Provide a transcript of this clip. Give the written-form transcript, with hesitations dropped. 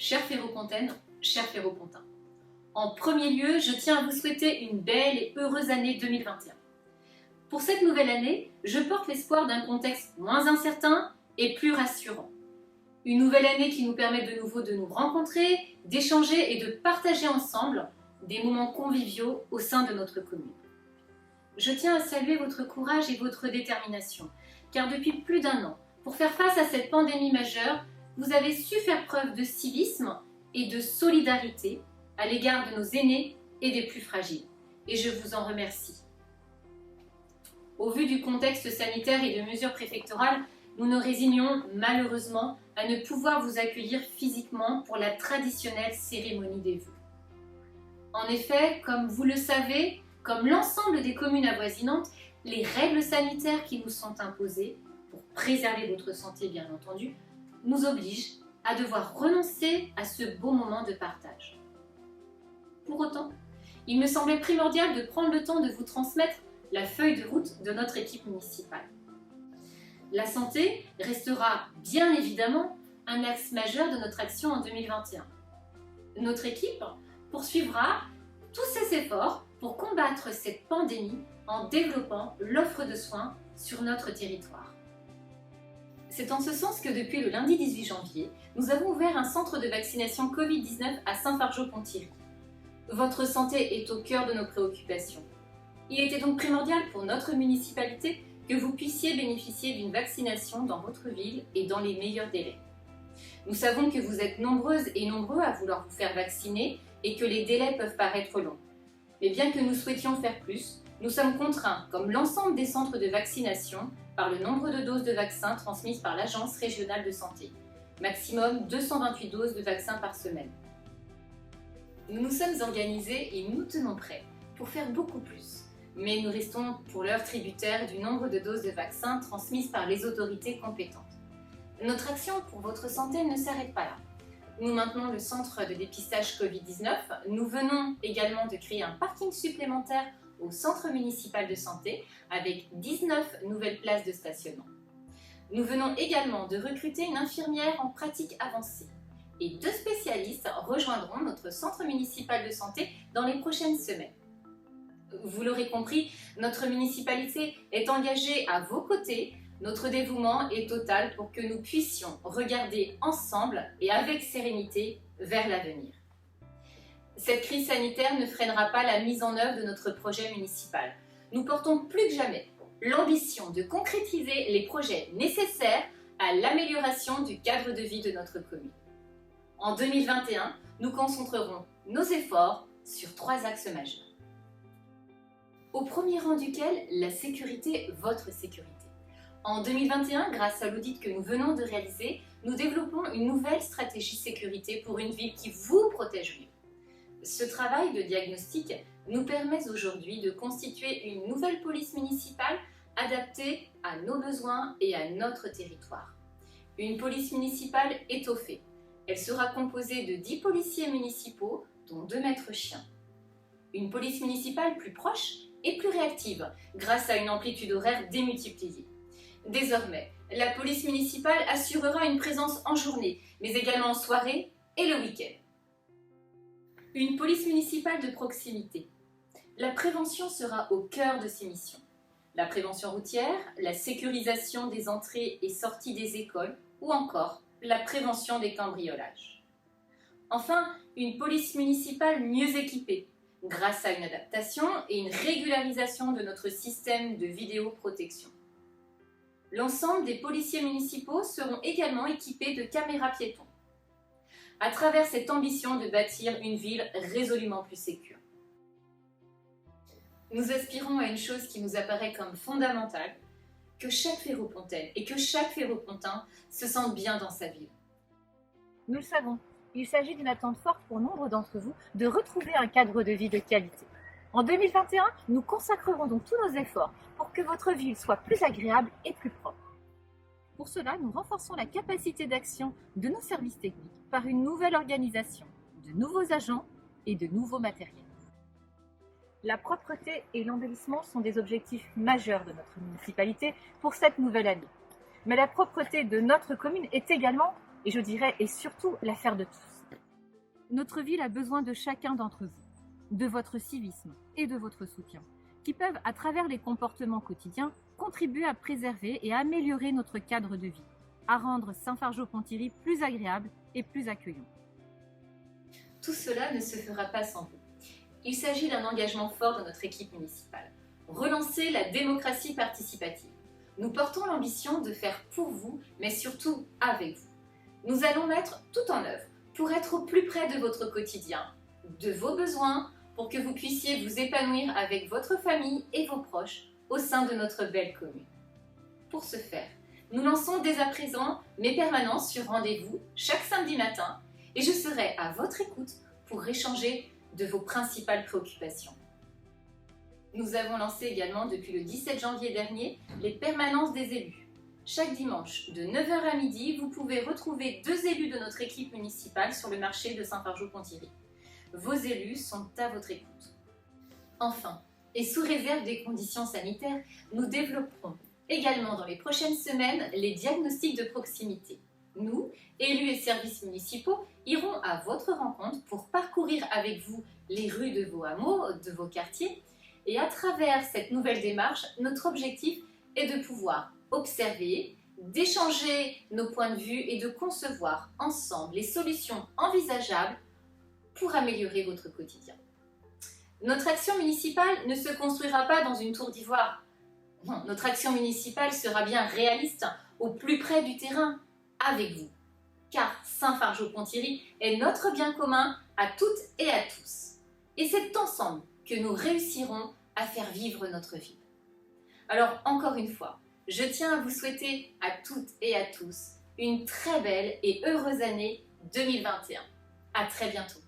Chère Féropontaine, chère Féropontain, en premier lieu, je tiens à vous souhaiter une belle et heureuse année 2021. Pour cette nouvelle année, je porte l'espoir d'un contexte moins incertain et plus rassurant. Une nouvelle année qui nous permet de nouveau de nous rencontrer, d'échanger et de partager ensemble des moments conviviaux au sein de notre commune. Je tiens à saluer votre courage et votre détermination, car depuis plus d'un an, pour faire face à cette pandémie majeure, vous avez su faire preuve de civisme et de solidarité à l'égard de nos aînés et des plus fragiles. Et je vous en remercie. Au vu du contexte sanitaire et de mesures préfectorales, nous nous résignons malheureusement à ne pouvoir vous accueillir physiquement pour la traditionnelle cérémonie des vœux. En effet, comme vous le savez, comme l'ensemble des communes avoisinantes, les règles sanitaires qui nous sont imposées, pour préserver votre santé bien entendu, nous obligent à devoir renoncer à ce beau moment de partage. Pour autant, il me semblait primordial de prendre le temps de vous transmettre la feuille de route de notre équipe municipale. La santé restera bien évidemment un axe majeur de notre action en 2021. Notre équipe poursuivra tous ses efforts pour combattre cette pandémie en développant l'offre de soins sur notre territoire. C'est en ce sens que depuis le lundi 18 janvier, nous avons ouvert un centre de vaccination Covid-19 à Saint-Fargeau-Ponthierry. Votre santé est au cœur de nos préoccupations. Il était donc primordial pour notre municipalité que vous puissiez bénéficier d'une vaccination dans votre ville et dans les meilleurs délais. Nous savons que vous êtes nombreuses et nombreux à vouloir vous faire vacciner et que les délais peuvent paraître longs. Mais bien que nous souhaitions faire plus, nous sommes contraints, comme l'ensemble des centres de vaccination, par le nombre de doses de vaccins transmises par l'Agence régionale de santé. Maximum 228 doses de vaccins par semaine. Nous nous sommes organisés et nous tenons prêts pour faire beaucoup plus. Mais nous restons pour l'heure tributaires du nombre de doses de vaccins transmises par les autorités compétentes. Notre action pour votre santé ne s'arrête pas là. Nous maintenons le centre de dépistage Covid-19. Nous venons également de créer un parking supplémentaire au centre municipal de santé avec 19 nouvelles places de stationnement. Nous venons également de recruter une infirmière en pratique avancée et 2 spécialistes rejoindront notre centre municipal de santé dans les prochaines semaines. Vous l'aurez compris, notre municipalité est engagée à vos côtés. Notre dévouement est total pour que nous puissions regarder ensemble et avec sérénité vers l'avenir. Cette crise sanitaire ne freinera pas la mise en œuvre de notre projet municipal. Nous portons plus que jamais l'ambition de concrétiser les projets nécessaires à l'amélioration du cadre de vie de notre commune. En 2021, nous concentrerons nos efforts sur 3 axes majeurs. Au premier rang duquel, la sécurité, votre sécurité. En 2021, grâce à l'audit que nous venons de réaliser, nous développons une nouvelle stratégie sécurité pour une ville qui vous protège mieux. Ce travail de diagnostic nous permet aujourd'hui de constituer une nouvelle police municipale adaptée à nos besoins et à notre territoire. Une police municipale étoffée. Elle sera composée de 10 policiers municipaux, dont 2 maîtres chiens. Une police municipale plus proche et plus réactive, grâce à une amplitude horaire démultipliée. Désormais, la police municipale assurera une présence en journée, mais également en soirée et le week-end. Une police municipale de proximité. La prévention sera au cœur de ses missions. La prévention routière, la sécurisation des entrées et sorties des écoles ou encore la prévention des cambriolages. Enfin, une police municipale mieux équipée, grâce à une adaptation et une régularisation de notre système de vidéoprotection. L'ensemble des policiers municipaux seront également équipés de caméras piétons, à travers cette ambition de bâtir une ville résolument plus sécure. Nous aspirons à une chose qui nous apparaît comme fondamentale, que chaque Féropontaine et que chaque Féropontain se sente bien dans sa ville. Nous le savons, il s'agit d'une attente forte pour nombre d'entre vous de retrouver un cadre de vie de qualité. En 2021, nous consacrerons donc tous nos efforts pour que votre ville soit plus agréable et plus propre. Pour cela, nous renforçons la capacité d'action de nos services techniques par une nouvelle organisation, de nouveaux agents et de nouveaux matériels. La propreté et l'embellissement sont des objectifs majeurs de notre municipalité pour cette nouvelle année. Mais la propreté de notre commune est également, et je dirais et surtout, l'affaire de tous. Notre ville a besoin de chacun d'entre vous, de votre civisme et de votre soutien, qui peuvent, à travers les comportements quotidiens, contribuer à préserver et à améliorer notre cadre de vie, à rendre Saint-Fargeau-Ponthierry plus agréable et plus accueillant. Tout cela ne se fera pas sans vous. Il s'agit d'un engagement fort de notre équipe municipale. Relancer la démocratie participative. Nous portons l'ambition de faire pour vous, mais surtout avec vous. Nous allons mettre tout en œuvre pour être au plus près de votre quotidien, de vos besoins, pour que vous puissiez vous épanouir avec votre famille et vos proches au sein de notre belle commune. Pour ce faire, nous lançons dès à présent mes permanences sur rendez-vous chaque samedi matin et je serai à votre écoute pour échanger de vos principales préoccupations. Nous avons lancé également depuis le 17 janvier dernier les permanences des élus. Chaque dimanche, de 9 h à midi, vous pouvez retrouver 2 élus de notre équipe municipale sur le marché de Saint-Fargeau-Ponthierry. Vos élus sont à votre écoute. Enfin, et sous réserve des conditions sanitaires, nous développerons également dans les prochaines semaines les diagnostics de proximité. Nous, élus et services municipaux, irons à votre rencontre pour parcourir avec vous les rues de vos hameaux, de vos quartiers. Et à travers cette nouvelle démarche, notre objectif est de pouvoir observer, d'échanger nos points de vue et de concevoir ensemble les solutions envisageables pour améliorer votre quotidien. Notre action municipale ne se construira pas dans une tour d'ivoire. Non, notre action municipale sera bien réaliste, au plus près du terrain, avec vous. Car Saint-Fargeau-Ponthierry est notre bien commun à toutes et à tous. Et c'est ensemble que nous réussirons à faire vivre notre ville. Alors, encore une fois, je tiens à vous souhaiter à toutes et à tous une très belle et heureuse année 2021. À très bientôt.